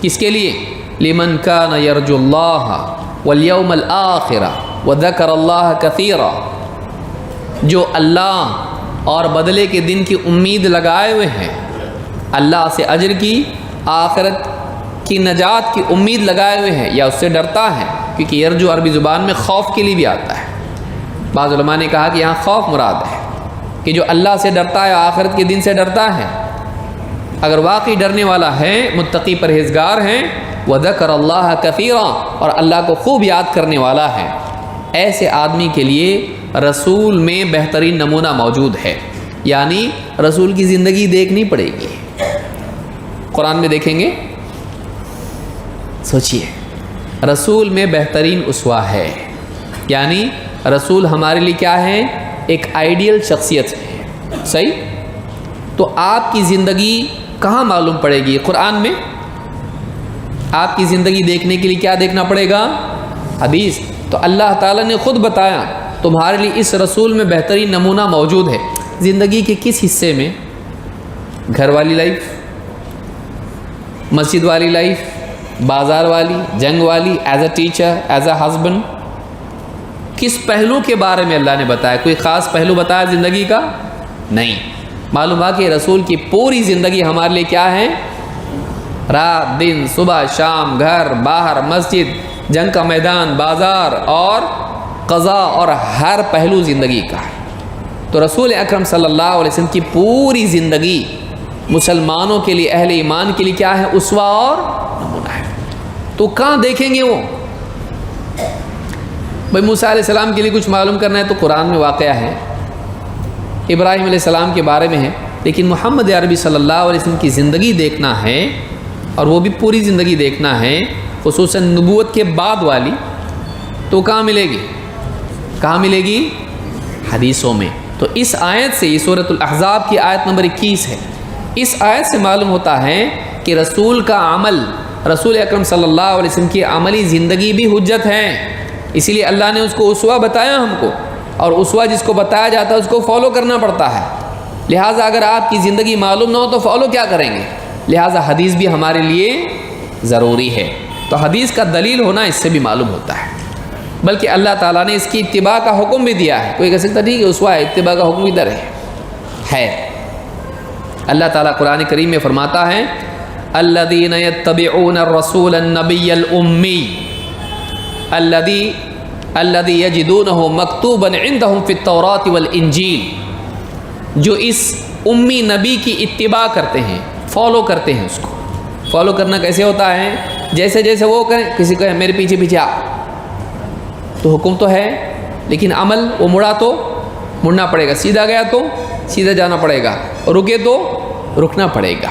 کس کے لیے؟ لمن کان یرجو اللہ والیوم الآخر وذکر اللہ کثیرا، جو اللہ اور بدلے کے دن کی امید لگائے ہوئے ہیں، اللہ سے اجر کی، آخرت کی نجات کی امید لگائے ہوئے ہیں، یا اس سے ڈرتا ہے، کیونکہ یرجو عربی زبان میں خوف کے لیے بھی آتا ہے۔ بعض علماء نے کہا کہ یہاں خوف مراد ہے، کہ جو اللہ سے ڈرتا ہے، آخرت کے دن سے ڈرتا ہے، اگر واقعی ڈرنے والا ہے، متقی پرہیزگار ہیں، وذکر اللہ کثیرا، اور اللہ کو خوب یاد کرنے والا ہے، ایسے آدمی کے لیے رسول میں بہترین نمونہ موجود ہے۔ یعنی رسول کی زندگی دیکھنی پڑے گی، قرآن میں دیکھیں گے، سوچئے، رسول میں بہترین اسوہ ہے، یعنی رسول ہمارے لیے کیا ہے؟ ایک آئیڈیل شخصیت ہے، صحیح؟ تو آپ کی زندگی کہاں معلوم پڑے گی؟ قرآن میں۔ آپ کی زندگی دیکھنے کے لیے کیا دیکھنا پڑے گا؟ حدیث۔ تو اللہ تعالیٰ نے خود بتایا تمہارے لیے اس رسول میں بہترین نمونہ موجود ہے۔ زندگی کے کس حصے میں؟ گھر والی لائف، مسجد والی لائف، بازار والی، جنگ والی، as a teacher, as a husband, کس پہلو کے بارے میں اللہ نے بتایا؟ کوئی خاص پہلو بتایا زندگی کا؟ نہیں. معلوم ہوا کہ رسول کی پوری زندگی ہمارے لیے کیا ہے؟ رات دن صبح شام گھر باہر مسجد جنگ کا میدان بازار اور قضاء اور ہر پہلو زندگی کا ہے. تو رسول اکرم صلی اللہ علیہ وسلم کی پوری زندگی مسلمانوں کے لیے اہل ایمان کے لیے کیا ہے؟ اسوہ اور نمونہ ہے. تو کہاں دیکھیں گے وہ؟ بھائی موسیٰ علیہ السلام کے لیے کچھ معلوم کرنا ہے تو قرآن میں واقعہ ہے، ابراہیم علیہ السلام کے بارے میں ہے، لیکن محمد عربی صلی اللہ علیہ وسلم کی زندگی دیکھنا ہے اور وہ بھی پوری زندگی دیکھنا ہے، خصوصاً نبوت کے بعد والی، تو کہاں ملے گی؟ کہاں ملے گی؟ حدیثوں میں. تو اس آیت سے، یہ سورۃ الاحزاب کی آیت نمبر 21 ہے، اس آیت سے معلوم ہوتا ہے کہ رسول کا عمل، رسول اکرم صلی اللہ علیہ وسلم کی عملی زندگی بھی حجت ہے. اسی لیے اللہ نے اس کو اسوہ بتایا ہم کو، اور اسوہ جس کو بتایا جاتا ہے اس کو فالو کرنا پڑتا ہے. لہٰذا اگر آپ کی زندگی معلوم نہ ہو تو فالو کیا کریں گے؟ لہٰذا حدیث بھی ہمارے لیے ضروری ہے. تو حدیث کا دلیل ہونا اس سے بھی معلوم ہوتا ہے. بلکہ اللہ تعالیٰ نے اس کی اتباع کا حکم بھی دیا ہے. کوئی کہہ سکتا ٹھیک ہے اسوہ ہے، اتباع کا حکم ادھر ہے. اللہ تعالیٰ قرآن کریم میں فرماتا ہے الذین یتبعون الرسول النبی الامی الذی یجدونہ مکتوبا عندہم فی التوراۃ والانجیل، جو اس امی نبی کی اتباع کرتے ہیں، فالو کرتے ہیں. اس کو فالو کرنا کیسے ہوتا ہے؟ جیسے جیسے وہ کریں، کسی کو میرے پیچھے پیچھے آ، تو حکم تو ہے لیکن عمل وہ مڑا تو مڑنا پڑے گا، سیدھا گیا تو سیدھا جانا پڑے گا، اور رکے تو رکنا پڑے گا.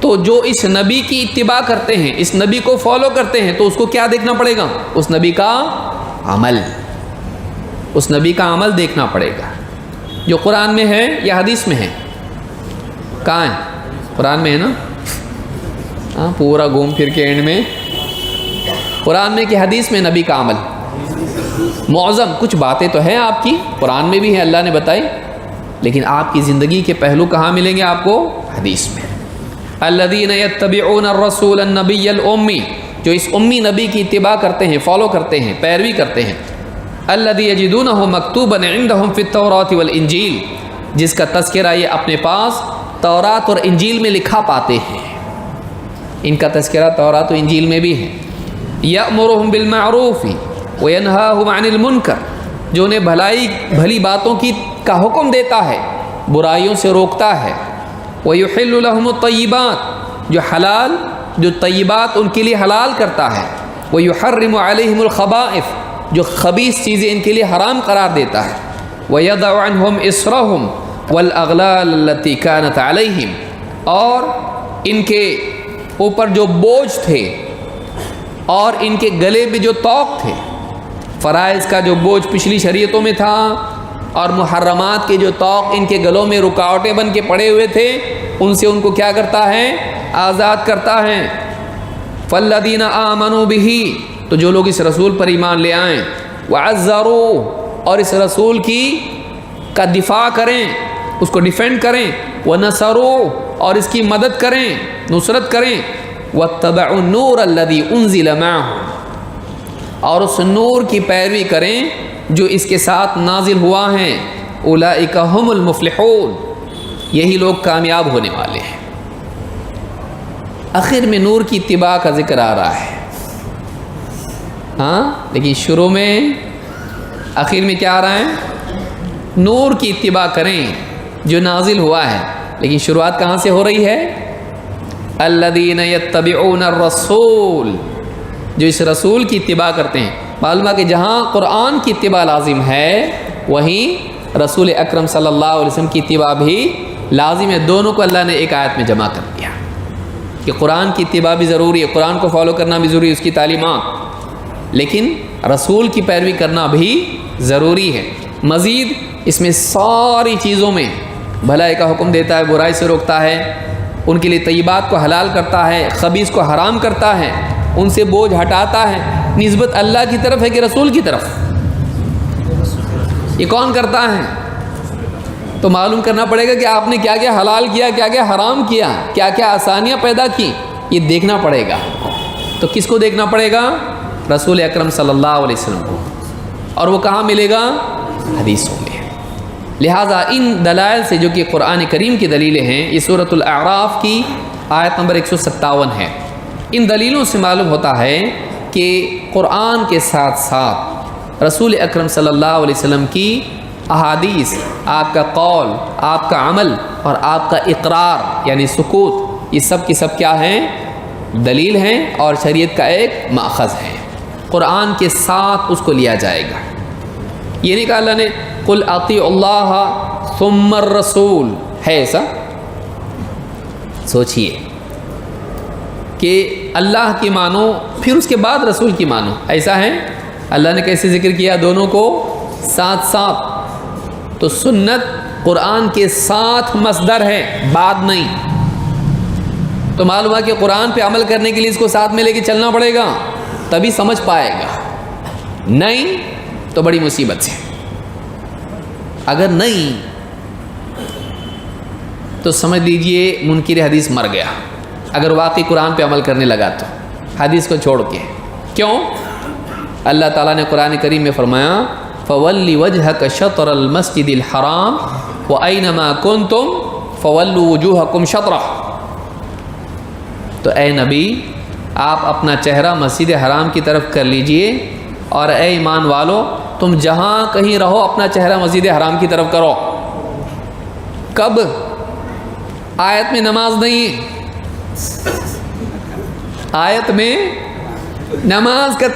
تو جو اس نبی کی اتباع کرتے ہیں، اس نبی کو فالو کرتے ہیں، تو اس کو کیا دیکھنا پڑے گا؟ اس نبی کا عمل، اس نبی کا عمل دیکھنا پڑے گا، جو قرآن میں ہے یا حدیث میں ہے. کہاں ہے؟ قرآن میں ہے نا. ہاں پورا گھوم پھر کے اینڈ میں قرآن میں کہ حدیث میں نبی کا عمل. معظم کچھ باتیں تو ہیں آپ کی قرآن میں بھی ہیں، اللہ نے بتائی، لیکن آپ کی زندگی کے پہلو کہاں ملیں گے آپ کو؟ حدیث میں. الذین یتبعون الرسول النبی الامی، جو اس امی نبی کی اتباع کرتے ہیں، فالو کرتے ہیں، پیروی کرتے ہیں. الذی یجدونہ مکتوبا عندہم فی التوراۃ والانجیل، جس کا تذکرہ یہ اپنے پاس تورات اور انجیل میں لکھا پاتے ہیں. ان کا تذکرہ تورات و انجیل میں بھی ہے. یأمرہم بالمعروف وینہاہم عن المنکر، جو انہیں بھلی باتوں کا حکم دیتا ہے، برائیوں سے روکتا ہے. وَيُحِلُّ لَهُمُ الطَّيِّبَاتِ، جو طیبات ان کے لیے حلال کرتا ہے. وَيُحَرِّمُ عَلَيْهِمُ الْخَبَائِثِ، جو خبیث چیزیں ان کے لیے حرام قرار دیتا ہے. وَيَضَعُ عَنْهُمْ إِصْرَهُمْ وَالْأَغْلَالَ الَّتِي كَانَتْ عَلَيْهِمْ، اور ان کے اوپر جو بوجھ تھے اور ان کے گلے میں جو طوق تھے، فرائض کا جو بوجھ پچھلی شریعتوں میں تھا اور محرمات کے جو طوق ان کے گلوں میں رکاوٹیں بن کے پڑے ہوئے تھے، ان سے ان کو کیا کرتا ہے؟ آزاد کرتا ہے. فالذین آمنوا بہ، تو جو لوگ اس رسول پر ایمان لے آئیں، وعزروہ، اور اس رسول کا دفاع کریں، اس کو ڈیفینڈ کریں، ونصروہ، اور اس کی مدد کریں، نصرت کریں، واتبعوا النور الذی انزل معہ، اور اس نور کی پیروی کریں جو اس کے ساتھ نازل ہوا ہے. اولئک هم المفلحون، یہی لوگ کامیاب ہونے والے ہیں. آخر میں نور کی اتباع کا ذکر آ رہا ہے، ہاں، لیکن شروع میں آخر میں کیا آ رہا ہے؟ نور کی اتباع کریں جو نازل ہوا ہے. لیکن شروعات کہاں سے ہو رہی ہے؟ الذین یتبعون الرسول، جو اس رسول کی اتباع کرتے ہیں. معلوم ہے کہ جہاں قرآن کی اتباع لازم ہے، وہیں رسول اکرم صلی اللہ علیہ وسلم کی اتباع بھی لازم ہے. دونوں کو اللہ نے ایک آیت میں جمع کر دیا کہ قرآن کی اتباع بھی ضروری ہے، قرآن کو فالو کرنا بھی ضروری ہے، اس کی تعلیمات، لیکن رسول کی پیروی کرنا بھی ضروری ہے. مزید اس میں ساری چیزوں میں بھلائی کا حکم دیتا ہے، برائی سے روکتا ہے، ان کے لیے طیبات کو حلال کرتا ہے، خبیث کو حرام کرتا ہے، ان سے بوجھ ہٹاتا ہے. نسبت اللہ کی طرف ہے کہ رسول کی طرف؟ یہ کون کرتا ہے؟ تو معلوم کرنا پڑے گا کہ آپ نے کیا کیا حلال کیا، کیا کیا حرام کیا، کیا کیا آسانیاں پیدا کی، یہ دیکھنا پڑے گا. تو کس کو دیکھنا پڑے گا؟ رسول اکرم صلی اللہ علیہ وسلم کو. اور وہ کہاں ملے گا؟ حدیثوں میں. لہٰذا ان دلائل سے جو کہ قرآن کریم کی دلیلیں ہیں، یہ سورۃ الاعراف کی آیت نمبر 157 ہے، ان دلیلوں سے معلوم ہوتا ہے کہ قرآن کے ساتھ ساتھ رسول اکرم صلی اللہ علیہ وسلم کی احادیث، آپ کا قول، آپ کا عمل اور آپ کا اقرار یعنی سکوت، یہ سب کی سب کیا ہیں؟ دلیل ہیں اور شریعت کا ایک ماخذ ہے۔ قرآن کے ساتھ اس کو لیا جائے گا۔ یہ نہیں کہا اللہ نے قل اطیعوا اللہ ثم الرسول، ہے ایسا؟ سوچئے کہ اللہ کی مانو پھر اس کے بعد رسول کی مانو، ایسا ہے؟ اللہ نے کیسے ذکر کیا دونوں کو ساتھ ساتھ؟ تو سنت قرآن کے ساتھ مصدر ہے، بعد نہیں۔ تو معلوم ہے کہ قرآن پہ عمل کرنے کے لیے اس کو ساتھ میں لے کے چلنا پڑے گا، تبھی سمجھ پائے گا، نہیں تو بڑی مصیبت ہے۔ اگر نہیں تو سمجھ لیجئے منکر حدیث مر گیا، اگر واقعی قرآن پہ عمل کرنے لگا تو حدیث کو چھوڑ کے۔ کیوں؟ اللہ تعالیٰ نے قرآن کریم میں فرمایا فَوَلِّ وَجْهَكَ شَطْرَ الْمَسْجِدِ الْحَرَامِ وَأَيْنَمَا كُنْتُمْ فَوَلُّوا وُجُوهَكُمْ شَطْرَهُ۔ تو اے نبی آپ اپنا چہرہ مسجد حرام کی طرف کر لیجئے، اور اے ایمان والو تم جہاں کہیں رہو اپنا چہرہ مسجد حرام کی طرف کرو۔ کب؟ آیت میں نماز نہیں، آیت میں نماز کا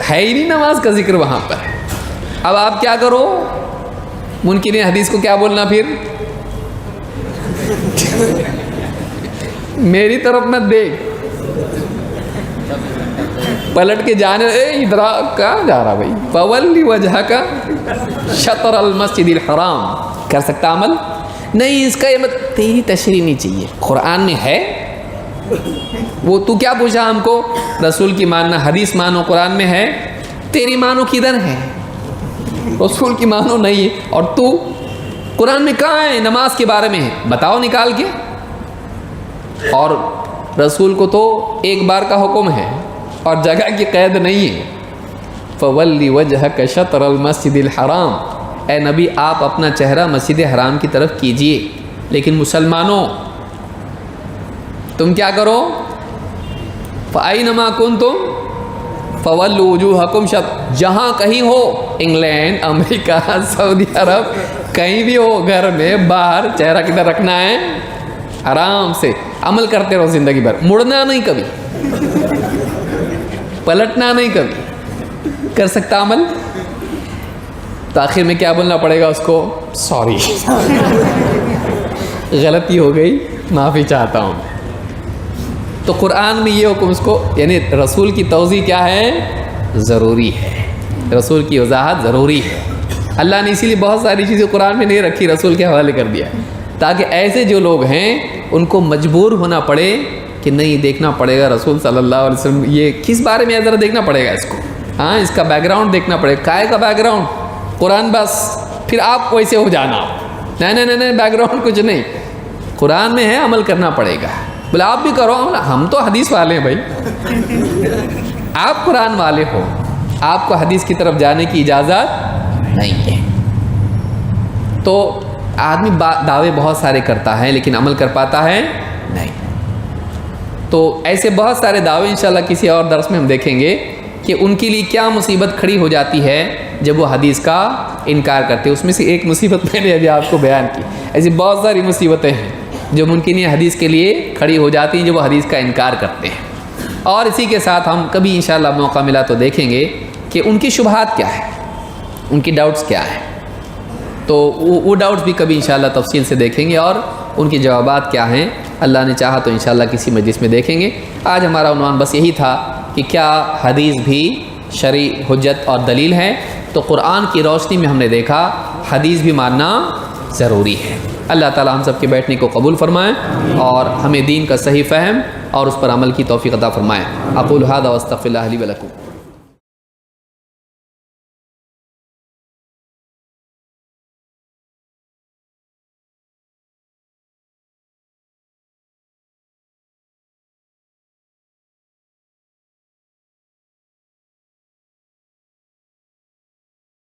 ہے ہی نہیں، نماز کا ذکر وہاں پر۔ اب آپ کیا کرو؟ منکر حدیث کو کیا بولنا پھر؟ میری طرف مت دیکھ، پلٹ کے جانے، ادھر کہاں جا رہا بھائی؟ فَوَلِّ وَجْهَكَ شَطْرَ الْمَسْجِدِ الْحَرَامِ۔ کر سکتا عمل؟ نہیں، اس کا یہ تیری تشریح نہیں چاہیے، قرآن میں ہے وہ، تو کیا پوچھا ہم کو؟ رسول کی ماننا، حدیث مانو، قرآن میں ہے، تیری مانو کدھر ہے؟ رسول کی مانو نہیں ہے، اور تو قرآن میں کہاں ہے؟ نماز کے بارے میں ہے، بتاؤ نکال کے۔ اور رسول کو تو ایک بار کا حکم ہے اور جگہ کی قید نہیں ہے۔ فَوَلِّ وَجْهَكَ شَطْرَ الْمَسْجِدِ الْحَرَامِ، اے نبی آپ اپنا چہرہ مسجد حرام کی طرف کیجئے، لیکن مسلمانوں تم کیا کرو؟ فَأَيْنَمَا كُنْتُمْ فَوَلُّوا وُجُوهَكُمْ شَطْرَهُ، جہاں کہیں ہو، انگلینڈ، امریکہ، سعودی عرب، کہیں بھی ہو، گھر میں باہر، چہرہ کدھر رکھنا ہے؟ آرام سے عمل کرتے رہو زندگی بھر، مڑنا نہیں کبھی، پلٹنا نہیں کبھی۔ کر سکتا عمل؟ تو آخر میں کیا بولنا پڑے گا اس کو؟ سوری، غلطی ہو گئی، معافی چاہتا ہوں۔ تو قرآن میں یہ حکم اس کو، یعنی رسول کی توضیح کیا ہے؟ ضروری ہے، رسول کی وضاحت ضروری ہے۔ اللہ نے اسی لیے بہت ساری چیزیں قرآن میں نہیں رکھی، رسول کے حوالے کر دیا، تاکہ ایسے جو لوگ ہیں ان کو مجبور ہونا پڑے کہ نہیں، دیکھنا پڑے گا رسول صلی اللہ علیہ وسلم یہ کس بارے میں، ذرا دیکھنا پڑے گا اس کو، ہاں اس کا بیک گراؤنڈ دیکھنا پڑے گا۔ کائے کا بیک گراؤنڈ؟ قرآن بس، پھر آپ ویسے ہو جانا، نہیں نہیں نہیں، بیک گراؤنڈ کچھ نہیں، قرآن میں ہے، عمل کرنا پڑے گا۔ بولے آپ بھی کرو، ہم تو حدیث والے ہیں بھائی، آپ قرآن والے ہو، آپ کو حدیث کی طرف جانے کی اجازت نہیں ہے۔ تو آدمی دعوے بہت سارے کرتا ہے لیکن عمل کر پاتا ہے نہیں۔ تو ایسے بہت سارے دعوے انشاءاللہ کسی اور درس میں ہم دیکھیں گے کہ ان کے لیے کیا مصیبت کھڑی ہو جاتی ہے جب وہ حدیث کا انکار کرتے ہیں۔ اس میں سے ایک مصیبت میں نے ابھی آپ کو بیان کی، ایسی بہت ساری مصیبتیں ہیں جو ممکن حدیث کے لیے کھڑی ہو جاتی ہیں جب وہ حدیث کا انکار کرتے ہیں۔ اور اسی کے ساتھ ہم کبھی انشاءاللہ موقع ملا تو دیکھیں گے کہ ان کی شبہات کیا ہے، ان کی ڈاؤٹس کیا ہیں، تو وہ ڈاؤٹس بھی کبھی انشاءاللہ تفصیل سے دیکھیں گے اور ان کے جوابات کیا ہیں، اللہ نے چاہا تو انشاءاللہ کسی مجلس میں دیکھیں گے۔ آج ہمارا عنوان بس یہی تھا کہ کیا حدیث بھی شرعی حجت اور دلیل ہے؟ تو قرآن کی روشنی میں ہم نے دیکھا حدیث بھی ماننا ضروری ہے۔ اللہ تعالی ہم سب کے بیٹھنے کو قبول فرمائیں اور ہمیں دین کا صحیح فہم اور اس پر عمل کی توفیق عطا فرمائیں۔ اقول ھذا واستغفر اللہ لی ولکم۔